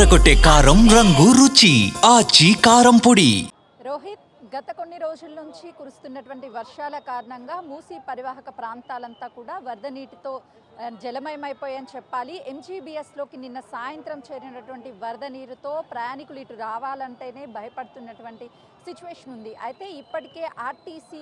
అదరగొట్టే కారం రంగు రుచి ఆచి కారం పొడి. రోహిత్, గత కొన్ని రోజుల నుంచి కురుస్తున్నటువంటి వర్షాల కారణంగా మూసీ పరివాహక ప్రాంతాలంతా కూడా వరద నీటితో జలమయమైపోయాయని చెప్పాలి. ఎంజీబీఎస్లోకి నిన్న సాయంత్రం చేరినటువంటి వరద నీరుతో ప్రయాణికులు ఇటు రావాలంటేనే భయపడుతున్నటువంటి సిచ్యువేషన్ ఉంది. అయితే ఇప్పటికే ఆర్టీసీ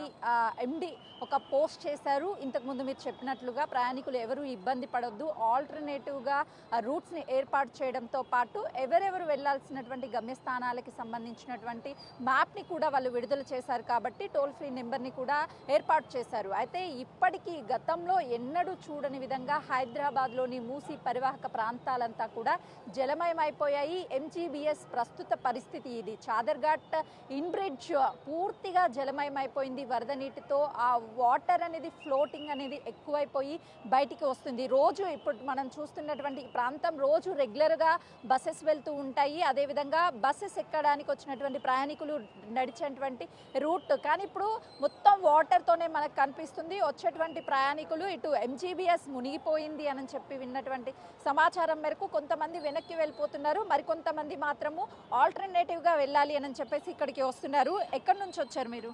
ఎండి ఒక పోస్ట్ చేశారు. ఇంతకుముందు మీరు చెప్పినట్లుగా ప్రయాణికులు ఎవరు ఇబ్బంది పడొద్దు, ఆల్టర్నేటివ్గా రూట్స్ని ఏర్పాటు చేయడంతో పాటు ఎవరెవరు వెళ్లాల్సినటువంటి గమ్యస్థానాలకి సంబంధించినటువంటి మ్యాప్ని కూడా వాళ్ళు విడుదల చేశారు. కాబట్టి టోల్ ఫ్రీ నెంబర్ని కూడా ఏర్పాటు చేశారు. అయితే ఇప్పటికీ గతంలో ఎన్నడూ చూడని విధంగా హైదరాబాద్లోని మూసీ పరివాహక ప్రాంతాలంతా కూడా జలమయమైపోయాయి. ఎంజీబీఎస్ ప్రస్తుత పరిస్థితి ఇది. చాదర్ఘాట్ ఇన్ బ్రిడ్జ్ పూర్తిగా జలమయమైపోయింది వరద నీటితో. ఆ వాటర్ అనేది ఫ్లోటింగ్ అనేది ఎక్కువైపోయి బయటికి వస్తుంది. రోజు ఇప్పుడు మనం చూస్తున్నటువంటి ప్రాంతం రోజు రెగ్యులర్గా బస్సెస్ వెళ్తూ ఉంటాయి. అదేవిధంగా బస్సెస్ ఎక్కడానికి వచ్చినటువంటి ప్రయాణికులు నడిచేటువంటి రూట్, కానీ ఇప్పుడు మొత్తం వాటర్తోనే మనకు కనిపిస్తుంది. వచ్చేటువంటి ప్రయాణికులు ఇటు ఎంజీబీఎస్ మునిగిపోయింది అని చెప్పి విన్నటువంటి సమాచారం మేరకు కొంతమంది వెనక్కి వెళ్ళిపోతున్నారు, మరికొంతమంది మాత్రము ఆల్టర్నేటివ్గా వెళ్ళాలి అని చెప్పేసి ఇక్కడికి వస్తున్నారు. ఎక్కడి నుంచి వచ్చారు మీరు?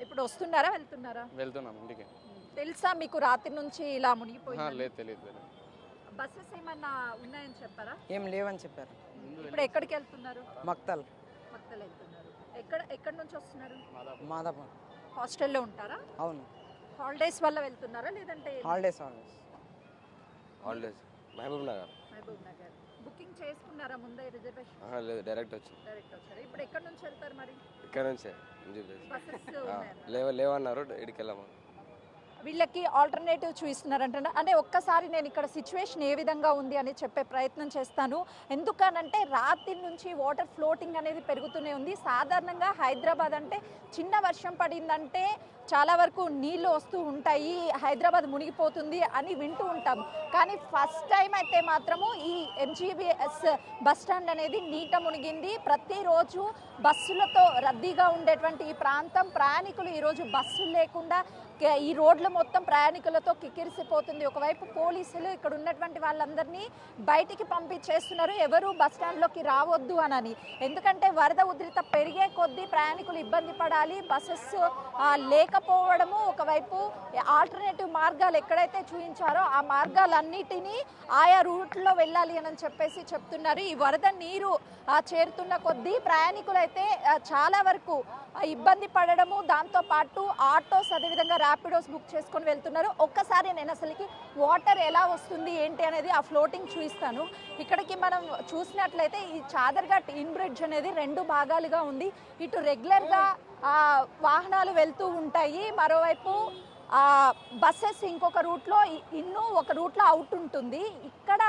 ఇప్పుడు వస్తున్నారా వెళ్తున్నారా? వెళ్తున్నాం ఇంటికి. తెలుసా మీకు రాత్రి నుంచి ఇలా మునిగిపోయింది? లేదు, తెలియదు. బస్సెస్ ఏమన్నా ఉన్నాయని చెప్పారా? ఏం లేవని చెప్పారు. ఇప్పుడు ఎక్కడికి వెళ్తున్నారు? మక్తల్ వెళ్తున్నారు. ఎక్కడి నుంచి వస్తున్నారు? మాదాపూర్. హాస్టల్లో ఉంటారా? అవును, హాలిడేస్ వల్ల వెళ్తున్నారా లేదంటే? హాలిడేస్. మహబూబ్ నగర్. మహబూబ్ నగర్. బుకింగ్ చేసుకున్నారా ముందే రిజర్వేషన్? లేదు, డైరెక్ట్ వచ్చి. డైరెక్ట్ వచ్చారు. ఇప్పుడు ఎక్కడి నుంచి వెళ్తారు మరి? ఇక్కడ నుంచే బస్సెస్ లేవన్నారు, ఇక్కడికి వెళ్ళాము. వీళ్ళకి ఆల్టర్నేటివ్ చూపిస్తున్నారంట. అంటే ఒక్కసారి నేను ఇక్కడ సిచ్యువేషన్ ఏ విధంగా ఉంది అని చెప్పే ప్రయత్నం చేస్తాను. ఎందుకనంటే రాత్రి నుంచి వాటర్ ఫ్లోటింగ్ అనేది పెరుగుతూనే ఉంది. సాధారణంగా హైదరాబాద్ అంటే చిన్న వర్షం పడిందంటే చాలా వరకు నీళ్ళు వస్తూ ఉంటాయి, హైదరాబాద్ మునిగిపోతుంది అని వింటూ ఉంటాం. కానీ ఫస్ట్ టైం అయితే మాత్రము ఈ ఎంజీబీఎస్ బస్ స్టాండ్ అనేది నీట మునిగింది. ప్రతిరోజు బస్సులతో రద్దీగా ఉండేటువంటి ఈ ప్రాంతం ప్రయాణికులు ఈరోజు బస్సులు లేకుండా ఈ రోడ్లు మొత్తం ప్రయాణికులతో కిక్కిరిసిపోతుంది. ఒకవైపు పోలీసులు ఇక్కడ ఉన్నటువంటి వాళ్ళందరినీ బయటికి పంపించేస్తున్నారు, ఎవరు బస్ స్టాండ్లోకి రావద్దు అని. ఎందుకంటే వరద ఉధృత పెరిగే కొద్దీ ప్రయాణికులు ఇబ్బంది పడాలి, బస్సెస్ లేకపోవడము, ఒకవైపు ఆల్టర్నేటివ్ మార్గాలు ఎక్కడైతే చూపించారో ఆ మార్గాలన్నిటినీ ఆయా రూట్లో వెళ్ళాలి అని చెప్పేసి చెప్తున్నారు. ఈ వరద నీరు చేరుతున్న కొద్దీ ప్రయాణికులు అయితే చాలా వరకు ఇబ్బంది పడడము, దాంతోపాటు ఆటోస్ అదేవిధంగా ర్యాపిడోస్ బుక్ చేసుకొని వెళ్తున్నారు. ఒక్కసారి నేను అసలుకి వాటర్ ఎలా వస్తుంది ఏంటి అనేది ఆ ఫ్లోటింగ్ చూపిస్తాను. ఇక్కడికి మనం చూసినట్లయితే ఈ చాదర్ఘాట్ ఇన్ బ్రిడ్జ్ అనేది 2 భాగాలుగా ఉంది. ఇటు రెగ్యులర్గా వాహనాలు వెళ్తూ ఉంటాయి, మరోవైపు బస్సెస్ ఇంకొక రూట్లో ఇన్ను ఒక రూట్లో అవుట్ ఉంటుంది. ఇక్కడ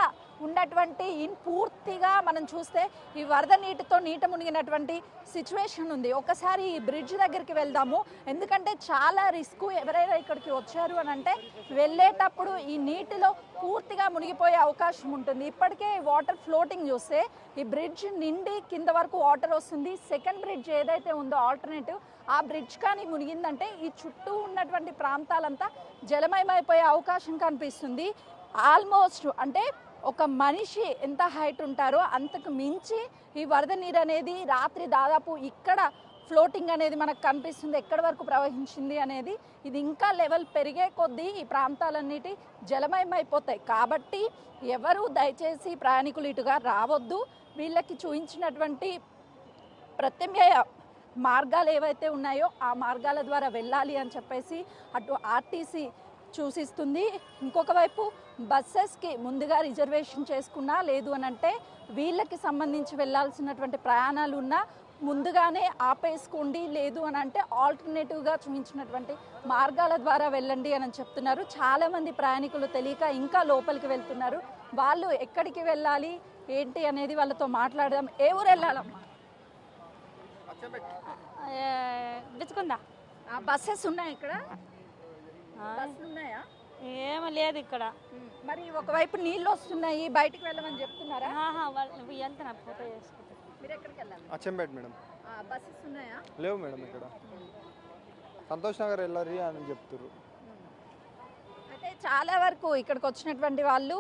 ఉన్నటువంటి ఇన్ పూర్తిగా మనం చూస్తే ఈ వరద నీటితో నీట మునిగినటువంటి సిచ్యువేషన్ ఉంది. ఒకసారి ఈ బ్రిడ్జ్ దగ్గరికి వెళ్దాము, ఎందుకంటే చాలా రిస్క్. ఎవరైనా ఇక్కడికి వచ్చారు అని అంటే వెళ్ళేటప్పుడు ఈ నీటిలో పూర్తిగా మునిగిపోయే అవకాశం ఉంటుంది. ఇప్పటికే వాటర్ ఫ్లోటింగ్ చూస్తే ఈ బ్రిడ్జ్ నిండి కింద వరకు వాటర్ వస్తుంది. సెకండ్ బ్రిడ్జ్ ఏదైతే ఉందో ఆల్టర్నేటివ్, ఆ బ్రిడ్జ్ కానీ మునిగిందంటే ఈ చుట్టూ ఉన్నటువంటి ప్రాంతాలంతా జలమయమైపోయే అవకాశం కనిపిస్తుంది. ఆల్మోస్ట్ అంటే ఒక మనిషి ఎంత హైట్ ఉంటారో అంతకు మించి ఈ వరద నీరు అనేది రాత్రి దాదాపు ఇక్కడ ఫ్లోటింగ్ అనేది మనకు కనిపిస్తుంది. ఎక్కడి వరకు ప్రవహించింది అనేది, ఇది ఇంకా లెవెల్ పెరిగే కొద్దీ ఈ ప్రాంతాలన్నిటి జలమయమైపోతాయి. కాబట్టి ఎవరు దయచేసి ప్రయాణికులు ఇటుగా రావద్దు. వీళ్ళకి చూపించినటువంటి ప్రత్యామ్నాయ మార్గాలు ఏవైతే ఉన్నాయో ఆ మార్గాల ద్వారా వెళ్ళాలి అని చెప్పేసి అటు ఆర్టీసీ సూచిస్తుంది. ఇంకొక వైపు బస్సెస్కి ముందుగా రిజర్వేషన్ చేసుకున్నా, లేదు అని అంటే వీళ్ళకి సంబంధించి వెళ్ళాల్సినటువంటి ప్రయాణాలు ఉన్నా ముందుగానే ఆపేసుకోండి, లేదు అని అంటే ఆల్టర్నేటివ్గా చూపించినటువంటి మార్గాల ద్వారా వెళ్ళండి అని చెప్తున్నారు. చాలామంది ప్రయాణికులు తెలియక ఇంకా లోపలికి వెళ్తున్నారు. వాళ్ళు ఎక్కడికి వెళ్ళాలి ఏంటి అనేది వాళ్ళతో మాట్లాడదాం. ఏ ఊరు వెళ్ళాలమ్మా? బిచ్చుకుందా. బస్సెస్ ఉన్నాయి ఇక్కడ? బస్సులు ఉన్నాయా? ఏమీ లేదు ఇక్కడ. మరి ఒకవైపు నీళ్ళు వస్తున్నాయి, బయటికి వెళ్ళమని చెప్తున్నారా? ఎంత ఫోటో చేసుకుంటారు. మీరు ఎక్కడికి వెళ్ళాలి? అచ్చంపేట మేడం. బస్సెస్ ఉన్నాయా? లేవు మేడం, ఇక్కడ సంతోష్ నగర్ వెళ్ళాలి అని చెప్తారు. అయితే చాలా వరకు ఇక్కడికి వచ్చినటువంటి వాళ్ళు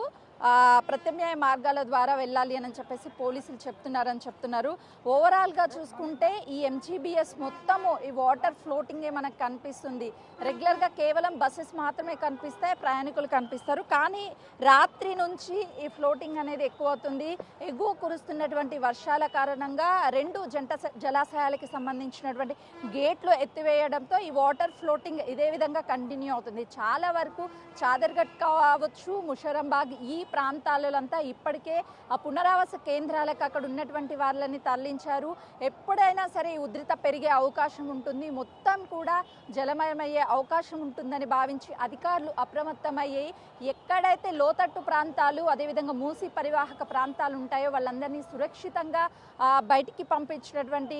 ప్రత్యామ్నాయ మార్గాల ద్వారా వెళ్ళాలి అని చెప్పేసి పోలీసులు చెప్తున్నారు. ఓవరాల్గా చూసుకుంటే ఈ ఎంజీబీఎస్ మొత్తము ఈ వాటర్ ఫ్లోటింగే మనకు కనిపిస్తుంది. రెగ్యులర్గా కేవలం బస్సెస్ మాత్రమే కనిపిస్తాయి, ప్రయాణికులు కనిపిస్తారు. కానీ రాత్రి నుంచి ఈ ఫ్లోటింగ్ అనేది ఎక్కువ అవుతుంది. ఎగువ కురుస్తున్నటువంటి వర్షాల కారణంగా 2 జంట జలాశయాలకి సంబంధించినటువంటి గేట్లు ఎత్తివేయడంతో ఈ వాటర్ ఫ్లోటింగ్ ఇదే విధంగా కంటిన్యూ అవుతుంది. చాలా వరకు చాదర్ఘట్ కావచ్చు, ముషరంబాగ్ ఈ ప్రాంతాలంతా ఇప్పటికే ఆ పునరావాస కేంద్రాలకు అక్కడ ఉన్నటువంటి వాళ్ళని తరలించారు. ఎప్పుడైనా సరే ఉధృత పెరిగే అవకాశం ఉంటుంది, మొత్తం కూడా జలమయమయ్యే అవకాశం ఉంటుందని భావించి అధికారులు అప్రమత్తమయ్యాయి. ఎక్కడైతే లోతట్టు ప్రాంతాలు అదేవిధంగా మూసి పరివాహక ప్రాంతాలు ఉంటాయో వాళ్ళందరినీ సురక్షితంగా బయటికి పంపించినటువంటి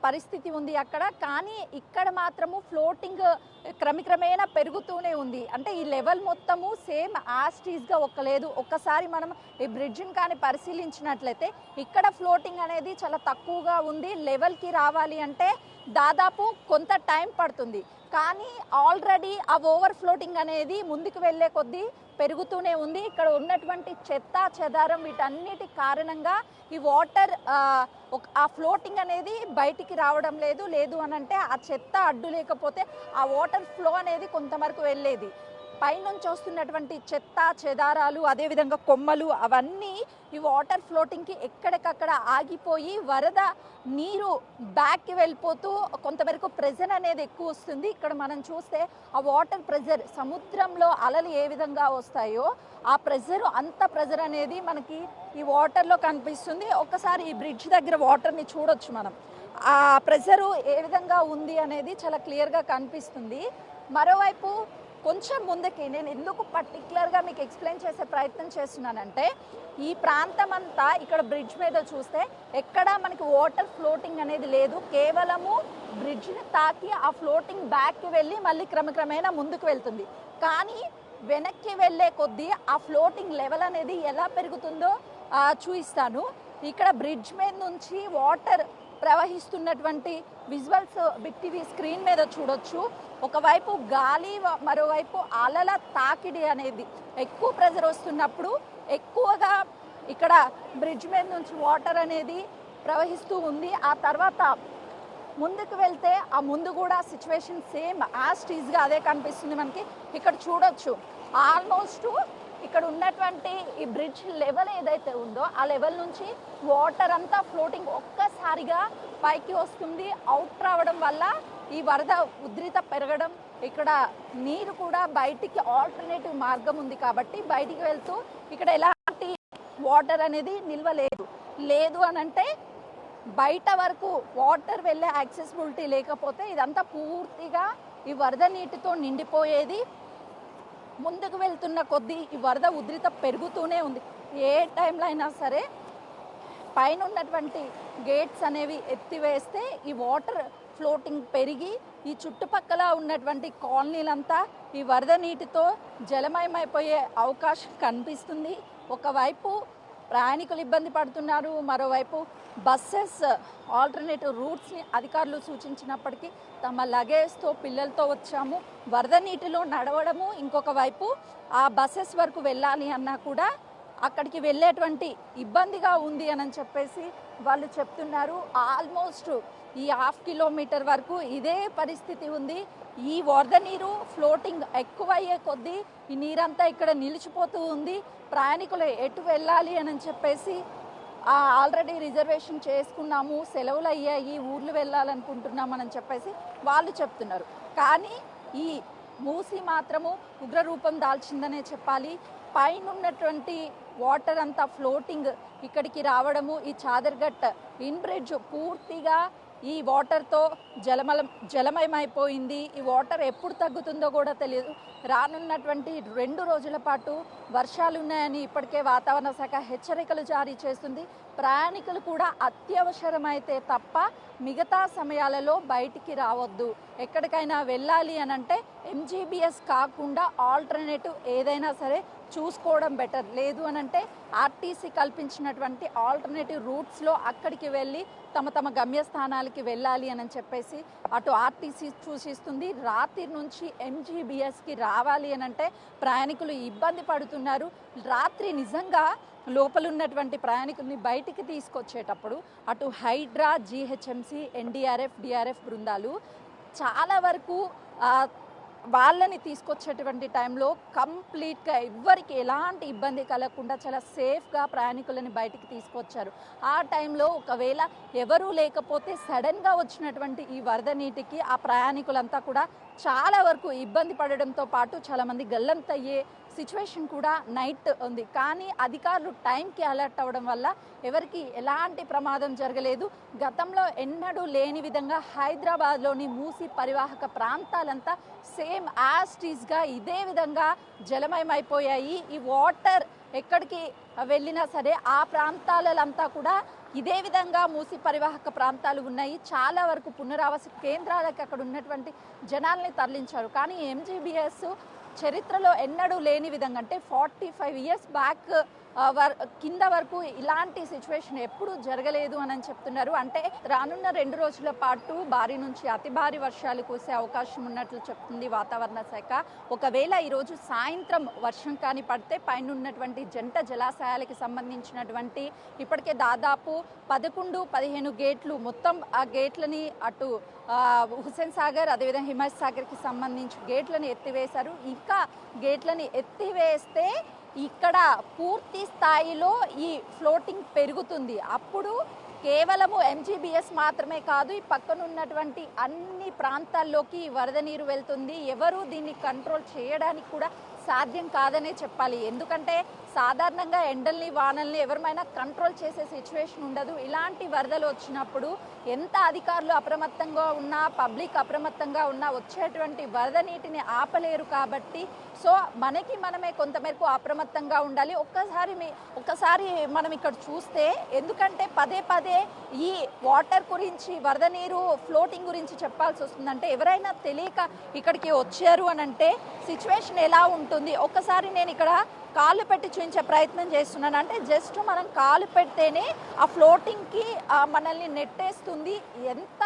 పరిస్థితి ఉంది అక్కడ. కానీ ఇక్కడ మాత్రము ఫ్లోటింగ్ క్రమక్రమేణా పెరుగుతూనే ఉంది. అంటే ఈ లెవెల్ మొత్తము సేమ్ యాస్టీస్గా ఒక్కలేదు. ఒక్కసారి మనం ఈ బ్రిడ్జ్ని కానీ పరిశీలించినట్లయితే ఇక్కడ ఫ్లోటింగ్ అనేది చాలా తక్కువగా ఉంది. లెవెల్కి రావాలి అంటే దాదాపు కొంత టైం పడుతుంది. కానీ ఆల్రెడీ ఆ ఓవర్ ఫ్లోటింగ్ అనేది ముందుకు వెళ్ళే కొద్దీ పెరుగుతూనే ఉంది. ఇక్కడ ఉన్నటువంటి చెత్త చెదారం వీటన్నిటి కారణంగా ఈ వాటర్ ఆ ఫ్లోటింగ్ అనేది బయటికి రావడం లేదు అని అంటే ఆ చెత్త అడ్డు లేకపోతే ఆ వాటర్ ఫ్లో అనేది కొంతవరకు వెళ్ళేది. పైనుంచి వస్తున్నటువంటి చెత్త చెదారాలు అదేవిధంగా కొమ్మలు అవన్నీ ఈ వాటర్ ఫ్లోటింగ్కి ఎక్కడికక్కడ ఆగిపోయి వరద నీరు బ్యాక్కి వెళ్ళిపోతూ కొంతవరకు ప్రెజర్ అనేది ఎక్కువ వస్తుంది. ఇక్కడ మనం చూస్తే ఆ వాటర్ ప్రెజర్ సముద్రంలో అలలు ఏ విధంగా వస్తాయో ఆ ప్రెజర్ అంత ప్రెజర్ అనేది మనకి ఈ వాటర్లో కనిపిస్తుంది. ఒక్కసారి ఈ బ్రిడ్జ్ దగ్గర వాటర్ని చూడొచ్చు మనం. ఆ ప్రెజరు ఏ విధంగా ఉంది అనేది చాలా క్లియర్గా కనిపిస్తుంది. మరోవైపు కొంచెం ముందుకి నేను ఎందుకు పర్టికులర్గా మీకు ఎక్స్ప్లెయిన్ చేసే ప్రయత్నం చేస్తున్నానంటే ఈ ప్రాంతం అంతా ఇక్కడ బ్రిడ్జ్ మీద చూస్తే ఎక్కడా మనకి వాటర్ ఫ్లోటింగ్ అనేది లేదు. కేవలము బ్రిడ్జ్ని తాకి ఆ ఫ్లోటింగ్ బ్యాక్కి వెళ్ళి మళ్ళీ క్రమక్రమేణా ముందుకు వెళ్తుంది. కానీ వెనక్కి వెళ్ళే కొద్దీ ఆ ఫ్లోటింగ్ లెవెల్ అనేది ఎలా పెరుగుతుందో చూపిస్తాను. ఇక్కడ బ్రిడ్జ్ మీద నుంచి వాటర్ ప్రవహిస్తున్నటువంటి విజువల్స్ బిగ్ టీవీ స్క్రీన్ మీద చూడొచ్చు. ఒకవైపు గాలి, మరోవైపు అలల తాకిడి అనేది ఎక్కువ ప్రెజర్ వస్తున్నప్పుడు ఎక్కువగా ఇక్కడ బ్రిడ్జ్ మీద నుంచి వాటర్ అనేది ప్రవహిస్తూ ఉంది. ఆ తర్వాత ముందుకు వెళ్తే ఆ ముందు కూడా సిచ్యువేషన్ సేమ్ యాస్టీస్గా అదే కనిపిస్తుంది మనకి. ఇక్కడ చూడొచ్చు ఆల్మోస్ట్ ఇక్కడ ఉన్నటువంటి ఈ బ్రిడ్జ్ లెవెల్ ఏదైతే ఉందో ఆ లెవెల్ నుంచి వాటర్ అంతా ఫ్లోటింగ్ ఒక్కసారిగా పైకి వస్తుంది. అవుట్ రావడం వల్ల ఈ వరద ఉధృత పెరగడం, ఇక్కడ నీరు కూడా బయటికి ఆల్టర్నేటివ్ మార్గం ఉంది కాబట్టి బయటికి వెళ్తూ ఇక్కడ ఎలాంటి వాటర్ అనేది నిల్వ లేదు అని అంటే బయట వరకు వాటర్ వెళ్ళే యాక్సెసిబిలిటీ లేకపోతే ఇదంతా పూర్తిగా ఈ వరద నీటితో నిండిపోయేది. ముందుకు వెళ్తున్న కొద్దీ ఈ వరద ఉధృత పెరుగుతూనే ఉంది. ఏ టైంలో అయినా సరే పైన ఉన్నటువంటి గేట్స్ అనేవి ఎత్తివేస్తే ఈ వాటర్ ఫ్లోటింగ్ పెరిగి ఈ చుట్టుపక్కల ఉన్నటువంటి కాలనీలంతా ఈ వరద నీటితో జలమయమైపోయే అవకాశం కనిపిస్తుంది. ఒకవైపు ప్రయాణికులు ఇబ్బంది పడుతున్నారు, మరోవైపు బస్సెస్ ఆల్టర్నేటివ్ రూట్స్ని అధికారులు సూచించినప్పటికీ తమ లగేజ్తో పిల్లలతో వచ్చాము, వరద నీటిలో నడవడము, ఇంకొక వైపు ఆ బస్సెస్ వరకు వెళ్ళాలి అన్నా కూడా అక్కడికి వెళ్ళేటువంటి ఇబ్బందిగా ఉంది అని చెప్పేసి వాళ్ళు చెప్తున్నారు. ఆల్మోస్ట్ ఈ 1/2 కిలోమీటర్ వరకు ఇదే పరిస్థితి ఉంది. ఈ వరద నీరు ఫ్లోటింగ్ ఎక్కువయ్యే కొద్దీ ఈ నీరంతా ఇక్కడ నిలిచిపోతూ ఉంది. ప్రయాణికులు ఎటు వెళ్ళాలి అని చెప్పేసి ఆల్రెడీ రిజర్వేషన్ చేసుకున్నాము, సెలవులు అయ్యాయి, ఊర్లు వెళ్ళాలనుకుంటున్నామని చెప్పేసి వాళ్ళు చెప్తున్నారు. కానీ ఈ మూసి మాత్రము ఉగ్రరూపం దాల్చిందనే చెప్పాలి. పైన ఉన్నటువంటి వాటర్ అంతా ఫ్లోటింగ్ ఇక్కడికి రావడము, ఈ చాదర్ఘట్ ఇన్ బ్రిడ్జ్ పూర్తిగా ఈ వాటర్తో జలమయమైపోయింది. ఈ వాటర్ ఎప్పుడు తగ్గుతుందో కూడా తెలియదు. రానున్నటువంటి 2 రోజుల పాటు వర్షాలు ఉన్నాయని ఇప్పటికే వాతావరణ శాఖ హెచ్చరికలు జారీ చేస్తుంది. ప్రయాణికులు కూడా అత్యవసరమైతే తప్ప మిగతా సమయాలలో బయటికి రావద్దు. ఎక్కడికైనా వెళ్ళాలి అని అంటే ఎంజీబీఎస్ కాకుండా ఆల్టర్నేటివ్ ఏదైనా సరే చూసుకోవడం బెటర్. లేదు అని అంటే ఆర్టీసీ కల్పించినటువంటి ఆల్టర్నేటివ్ రూట్స్లో అక్కడికి వెళ్ళి తమ గమ్యస్థానాలకి వెళ్ళాలి అని చెప్పేసి అటు ఆర్టీసీ సూచిస్తుంది. రాత్రి నుంచి ఎంజీబీఎస్కి రావాలి అని అంటే ప్రయాణికులు ఇబ్బంది పడుతున్నారు. రాత్రి నిజంగా లోపల ఉన్నటువంటి ప్రయాణికుల్ని బయటికి తీసుకొచ్చేటప్పుడు అటు హైడ్రా, జీహెచ్ఎంసీ, ఎన్డీఆర్ఎఫ్, డిఆర్ఎఫ్ బృందాలు చాలా వరకు వాళ్ళని తీసుకొచ్చేటువంటి టైంలో కంప్లీట్గా ఎవ్వరికి ఎలాంటి ఇబ్బంది కలగకుండా చాలా సేఫ్గా ప్రయాణికులని బయటికి తీసుకొచ్చారు. ఆ టైంలో ఒకవేళ ఎవరూ లేకపోతే సడన్గా వచ్చినటువంటి ఈ వరద నీటికి ఆ ప్రయాణికులంతా కూడా చాలా వరకు ఇబ్బంది పడడంతో పాటు చాలామంది గల్లంతయ్యే సిచ్యువేషన్ కూడా నైట్ ఉంది. కానీ అధికారులు టైంకి అలర్ట్ అవ్వడం వల్ల ఎవరికి ఎలాంటి ప్రమాదం జరగలేదు. గతంలో ఎన్నడూ లేని విధంగా హైదరాబాద్లోని మూసి పరివాహక ప్రాంతాలంతా సేమ్ యాజ్ టీజ్గా ఇదే విధంగా జలమయమైపోయాయి. ఈ వాటర్ ఎక్కడికి వెళ్ళినా సరే ఆ ప్రాంతాలంతా కూడా ఇదే విధంగా మూసి పరివాహక ప్రాంతాలు ఉన్నాయి. చాలా వరకు పునరావాస కేంద్రాలకు అక్కడ ఉన్నటువంటి జనాల్ని తరలించారు. కానీ ఎంజీబీఎస్ చరిత్రలో ఎన్నడూ లేని విధంగా అంటే 45 years బ్యాక్ కింద వరకు ఇలాంటి సిచ్యువేషన్ ఎప్పుడూ జరగలేదు అని చెప్తున్నారు. అంటే రానున్న 2 రోజుల పాటు భారీ నుంచి అతి భారీ వర్షాలు కురిసే అవకాశం ఉన్నట్లు చెప్తుంది వాతావరణ శాఖ. ఒకవేళ ఈరోజు సాయంత్రం వర్షం కానీ పడితే పైన ఉన్నటువంటి జంట జలాశయాలకి సంబంధించినటువంటి ఇప్పటికే దాదాపు 11-15 గేట్లు మొత్తం ఆ గేట్లని అటు హుస్సేన్ సాగర్ అదేవిధంగా హిమాయత్ సాగర్కి సంబంధించి గేట్లను ఎత్తివేశారు. ఇంకా గేట్లని ఎత్తివేస్తే ఇక్కడ పూర్తి స్థాయిలో ఈ ఫ్లోటింగ్ పెరుగుతుంది. అప్పుడు కేవలము ఎంజీబీఎస్ మాత్రమే కాదు, ఈ పక్కన ఉన్నటువంటి అన్ని ప్రాంతాల్లోకి వరద నీరు వెళ్తుంది. ఎవరు దీన్ని కంట్రోల్ చేయడానికి కూడా సాధ్యం కాదనే చెప్పాలి. ఎందుకంటే సాధారణంగా ఎండల్ని వానల్ని ఎవరిమైనా కంట్రోల్ చేసే సిచ్యువేషన్ ఉండదు. ఇలాంటి వరదలు వచ్చినప్పుడు ఎంత అధికారులు అప్రమత్తంగా ఉన్నా, పబ్లిక్ అప్రమత్తంగా ఉన్నా వచ్చేటువంటి వరద నీటిని ఆపలేరు. కాబట్టి సో మనమే కొంతమేరకు అప్రమత్తంగా ఉండాలి. ఒక్కసారి మనం ఇక్కడ చూస్తే, ఎందుకంటే పదే ఈ వాటర్ గురించి వరద నీరు ఫ్లోటింగ్ గురించి చెప్పాల్సి వస్తుందంటే ఎవరైనా తెలియక ఇక్కడికి వచ్చారు అని అంటే సిచ్యువేషన్ ఎలా ఉంటుంది ఒక్కసారి నేను ఇక్కడ కాళ్ళు పెట్టి చూపించే ప్రయత్నం చేస్తున్నాను. అంటే జస్ట్ మనం కాలు పెడితేనే ఆ ఫ్లోటింగ్కి మనల్ని నెట్టేస్తుంది. ఎంత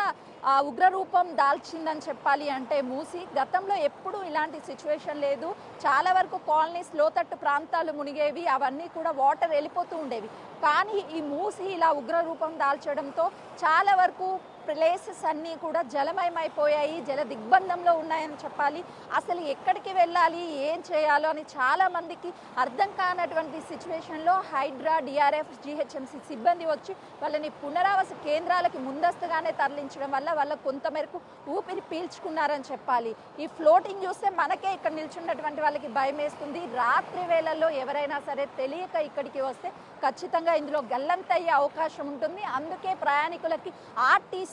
ఉగ్రరూపం దాల్చిందని చెప్పాలి అంటే మూసి గతంలో ఎప్పుడూ ఇలాంటి సిచ్యువేషన్ లేదు. చాలా వరకు కాలనీస్ లోతట్టు ప్రాంతాలు మునిగేవి, అవన్నీ కూడా వాటర్ వెళ్ళిపోతూ ఉండేవి. కానీ ఈ మూసి ఇలా ఉగ్రరూపం దాల్చడంతో చాలా వరకు ప్లేసెస్ అన్నీ కూడా జలమయమైపోయాయి, జల దిగ్బంధంలో ఉన్నాయని చెప్పాలి. అసలు ఎక్కడికి వెళ్ళాలి, ఏం చేయాలో అని చాలామందికి అర్థం కానటువంటి సిచ్యువేషన్లో హైడ్రా, డిఆర్ఎఫ్, జీహెచ్ఎంసీ సిబ్బంది వచ్చి వాళ్ళని పునరావాస కేంద్రాలకి ముందస్తుగానే తరలించడం వల్ల వాళ్ళకు కొంతమేరకు ఊపిరి పీల్చుకున్నారని చెప్పాలి. ఈ ఫ్లోటింగ్ చూస్తే మనకే ఇక్కడ నిల్చున్నటువంటి వాళ్ళకి భయం వేస్తుంది. రాత్రి వేళల్లో ఎవరైనా సరే తెలియక ఇక్కడికి వస్తే ఖచ్చితంగా ఇందులో గల్లంతయ్యే అవకాశం ఉంటుంది. అందుకే ప్రయాణికులకి ఆర్టీసీ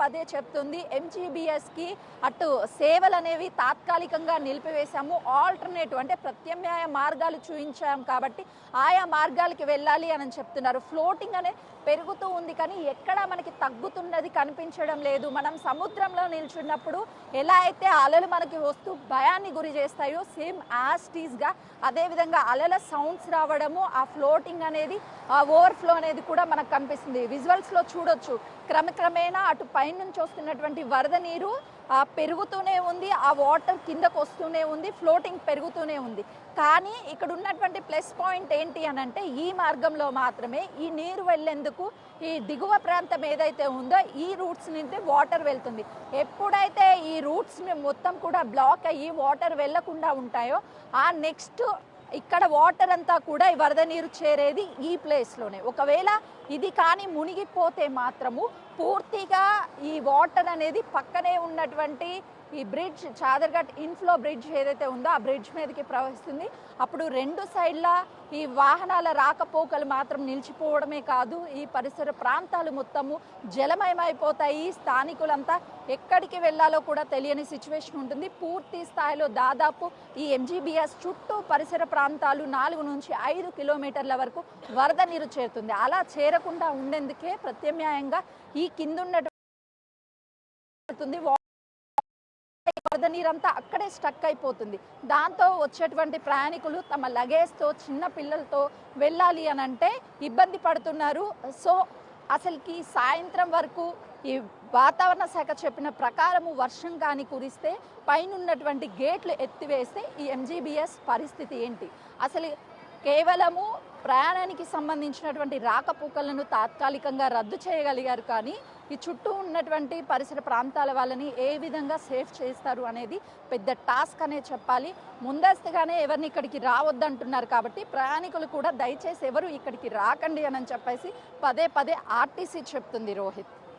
పదే చెప్తుంది, ఎంజీబీఎస్కి అటు సేవలు అనేవి తాత్కాలికంగా నిలిపివేశాము, ఆల్టర్నేటివ్ అంటే ప్రత్యామ్నాయ మార్గాలు చూపించాం కాబట్టి ఆయా మార్గాలకి వెళ్ళాలి అని చెప్తున్నారు. ఫ్లోటింగ్ అనేది పెరుగుతూ ఉంది కానీ ఎక్కడ మనకి తగ్గుతున్నది కనిపించడం లేదు. మనం సముద్రంలో నిల్చున్నప్పుడు ఎలా అయితే అలలు మనకి వస్తూ భయాన్ని గురి చేస్తాయో సేమ్ యాజ్ టీజ్గా అదేవిధంగా అలల సౌండ్స్ రావడము, ఆ ఫ్లోటింగ్ అనేది ఆ ఓవర్ఫ్లో అనేది కూడా మనకు కనిపిస్తుంది. విజువల్స్లో చూడొచ్చు క్రమక్రమేణా అటు పైనుంచి వస్తున్నటువంటి వరద నీరు పెరుగుతూనే ఉంది, ఆ వాటర్ కిందకు వస్తూనే ఉంది, ఫ్లోటింగ్ పెరుగుతూనే ఉంది. కానీ ఇక్కడ ఉన్నటువంటి ప్లస్ పాయింట్ ఏంటి అని అంటే ఈ మార్గంలో మాత్రమే ఈ నీరు వెళ్ళేందుకు ఈ దిగువ ప్రాంతం ఏదైతే ఉందో ఈ రూట్స్ నుంచి వాటర్ వెళ్తుంది. ఎప్పుడైతే ఈ రూట్స్ మొత్తం కూడా బ్లాక్ అయ్యి వాటర్ వెళ్లకుండా ఉంటాయో ఆ నెక్స్ట్ ఇక్కడ వాటర్ అంతా కూడా ఈ వరద నీరు చేరేది ఈ ప్లేస్లోనే. ఒకవేళ ఇది కానీ మునిగిపోతే మాత్రము పూర్తిగా ఈ వాటర్ అనేది పక్కనే ఉన్నటువంటి ఈ బ్రిడ్జ్ చాదర్ఘట్ ఇన్ఫ్లో బ్రిడ్జ్ ఏదైతే ఉందో ఆ బ్రిడ్జ్ మీదకి ప్రవహిస్తుంది. అప్పుడు 2 సైడ్ల ఈ వాహనాల రాకపోకలు మాత్రం నిలిచిపోవడమే కాదు, ఈ పరిసర ప్రాంతాలు మొత్తము జలమయమైపోతాయి. స్థానికులంతా ఎక్కడికి వెళ్ళాలో కూడా తెలియని సిచ్యువేషన్ ఉంటుంది. పూర్తి స్థాయిలో దాదాపు ఈ ఎంజీబీఎస్ చుట్టూ పరిసర ప్రాంతాలు 4 నుంచి 5 కిలోమీటర్ల వరకు వరద నీరు చేరుతుంది. అలా చేరకుండా ఉండేందుకే ప్రత్యామ్నాయంగా ఈ కిందున్నటువంటి వరద నీరంతా అక్కడే స్టక్ అయిపోతుంది. దాంతో వచ్చేటువంటి ప్రయాణికులు తమ లగేజ్తో చిన్న పిల్లలతో వెళ్ళాలి అని అంటే ఇబ్బంది పడుతున్నారు. సో అసలుకి సాయంత్రం వరకు ఈ వాతావరణ శాఖ చెప్పిన ప్రకారము వర్షం కానీ కురిస్తే పైనున్నటువంటి గేట్లు ఎత్తివేస్తే ఈ ఎంజీబీఎస్ పరిస్థితి ఏంటి? అసలు కేవలము ప్రయాణానికి సంబంధించినటువంటి రాకపోకలను తాత్కాలికంగా రద్దు చేయగలిగారు, కానీ ఈ చుట్టూ ఉన్నటువంటి పరిసర ప్రాంతాల వాళ్ళని ఏ విధంగా సేఫ్ చేస్తారు అనేది పెద్ద టాస్క్ అనే చెప్పాలి. ముందస్తుగానే ఎవరిని ఇక్కడికి రావద్దంటున్నారు కాబట్టి ప్రయాణికులు కూడా దయచేసి ఎవరు ఇక్కడికి రాకండి అని చెప్పేసి పదే పదే ఆర్టీసీ చెప్తుంది. రోహిత్.